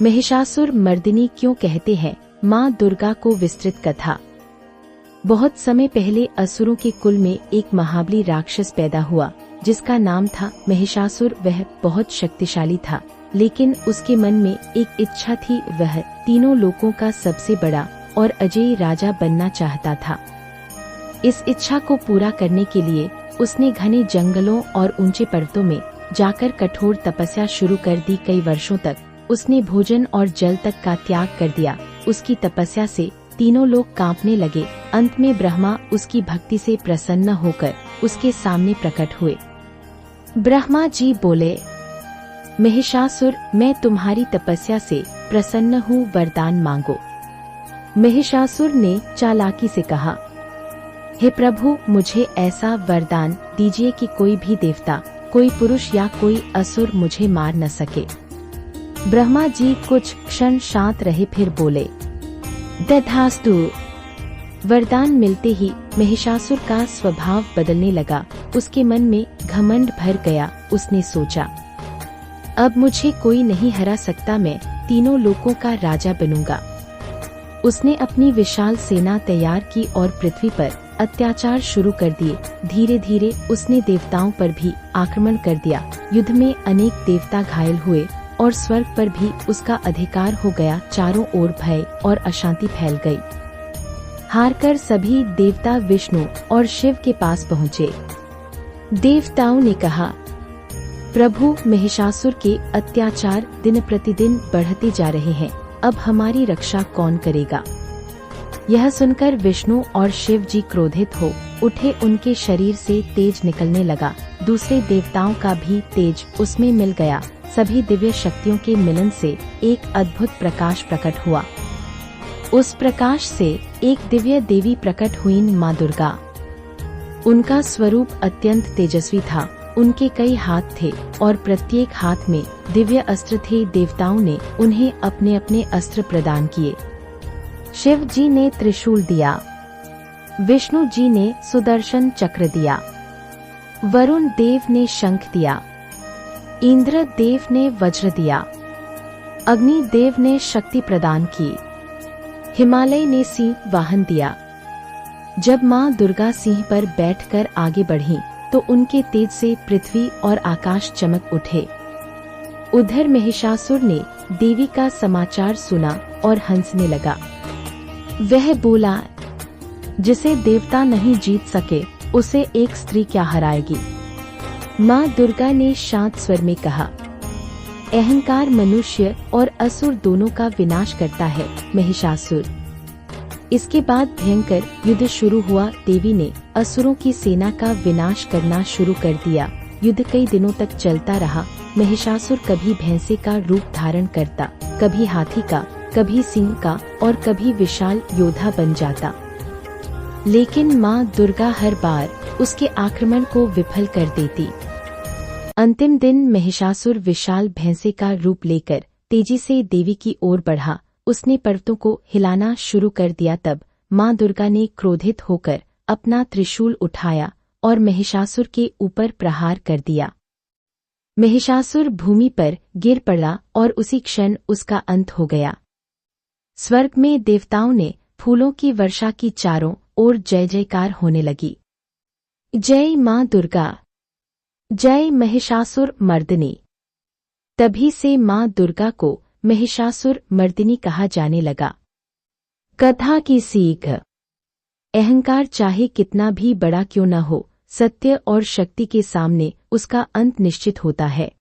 महिषासुर मर्दिनी क्यों कहते हैं माँ दुर्गा को विस्तृत कथा। बहुत समय पहले असुरों के कुल में एक महाबली राक्षस पैदा हुआ जिसका नाम था महिषासुर। वह बहुत शक्तिशाली था, लेकिन उसके मन में एक इच्छा थी। वह तीनों लोकों का सबसे बड़ा और अजेय राजा बनना चाहता था। इस इच्छा को पूरा करने के लिए उसने घने जंगलों और ऊंचे पर्वतों में जाकर कठोर तपस्या शुरू कर दी। कई वर्षों तक उसने भोजन और जल तक का त्याग कर दिया। उसकी तपस्या से तीनों लोग कांपने लगे। अंत में ब्रह्मा उसकी भक्ति से प्रसन्न होकर उसके सामने प्रकट हुए। ब्रह्मा जी बोले, महिषासुर, मैं तुम्हारी तपस्या से प्रसन्न हूँ, वरदान मांगो। महिषासुर ने चालाकी से कहा, हे प्रभु, मुझे ऐसा वरदान दीजिए कि कोई भी देवता, कोई पुरुष या कोई असुर मुझे मार न सके। ब्रह्मा जी कुछ क्षण शांत रहे, फिर बोले, तथास्तु। वरदान मिलते ही महिषासुर का स्वभाव बदलने लगा। उसके मन में घमंड भर गया। उसने सोचा, अब मुझे कोई नहीं हरा सकता, मैं तीनों लोकों का राजा बनूंगा। उसने अपनी विशाल सेना तैयार की और पृथ्वी पर अत्याचार शुरू कर दिए। धीरे धीरे उसने देवताओं पर भी आक्रमण कर दिया। युद्ध में अनेक देवता घायल हुए और स्वर्ग पर भी उसका अधिकार हो गया। चारों ओर भय और अशांति फैल गई। हारकर सभी देवता विष्णु और शिव के पास पहुँचे। देवताओं ने कहा, प्रभु, महिषासुर के अत्याचार दिन प्रतिदिन बढ़ते जा रहे हैं, अब हमारी रक्षा कौन करेगा। यह सुनकर विष्णु और शिव जी क्रोधित हो उठे। उनके शरीर से तेज निकलने लगा। दूसरे देवताओं का भी तेज उसमें मिल गया। सभी दिव्य शक्तियों के मिलन से एक अद्भुत प्रकाश प्रकट हुआ। उस प्रकाश से एक दिव्य देवी प्रकट हुई, माँ दुर्गा। उनका स्वरूप अत्यंत तेजस्वी था। उनके कई हाथ थे और प्रत्येक हाथ में दिव्य अस्त्र थे। देवताओं ने उन्हें अपने अपने अस्त्र प्रदान किए। शिव जी ने त्रिशूल दिया, विष्णु जी ने सुदर्शन चक्र दिया, वरुण देव ने शंख दिया, इंद्र देव ने वज्र दिया, अग्नि देव ने शक्ति प्रदान की, हिमालय ने सिंह वाहन दिया। जब माँ दुर्गा सिंह पर बैठकर आगे बढ़ीं, तो उनके तेज से पृथ्वी और आकाश चमक उठे। उधर महिषासुर ने देवी का समाचार सुना और हंसने लगा। वह बोला, जिसे देवता नहीं जीत सके उसे एक स्त्री क्या हराएगी। माँ दुर्गा ने शांत स्वर में कहा, अहंकार मनुष्य और असुर दोनों का विनाश करता है, महिषासुर। इसके बाद भयंकर युद्ध शुरू हुआ। देवी ने असुरों की सेना का विनाश करना शुरू कर दिया। युद्ध कई दिनों तक चलता रहा। महिषासुर कभी भैंसे का रूप धारण करता, कभी हाथी का, कभी सिंह का और कभी विशाल योद्धा बन जाता। लेकिन माँ दुर्गा हर बार उसके आक्रमण को विफल कर देती। अंतिम दिन महिषासुर विशाल भैंसे का रूप लेकर तेजी से देवी की ओर बढ़ा। उसने पर्वतों को हिलाना शुरू कर दिया। तब माँ दुर्गा ने क्रोधित होकर अपना त्रिशूल उठाया और महिषासुर के ऊपर प्रहार कर दिया। महिषासुर भूमि पर गिर पड़ा और उसी क्षण उसका अंत हो गया। स्वर्ग में देवताओं ने फूलों की वर्षा की। चारों ओर जय जयकार होने लगी। जय माँ दुर्गा, जय महिषासुर मर्दिनी। तभी से माँ दुर्गा को महिषासुर मर्दिनी कहा जाने लगा। कथा की सीख, अहंकार चाहे कितना भी बड़ा क्यों न हो, सत्य और शक्ति के सामने उसका अंत निश्चित होता है।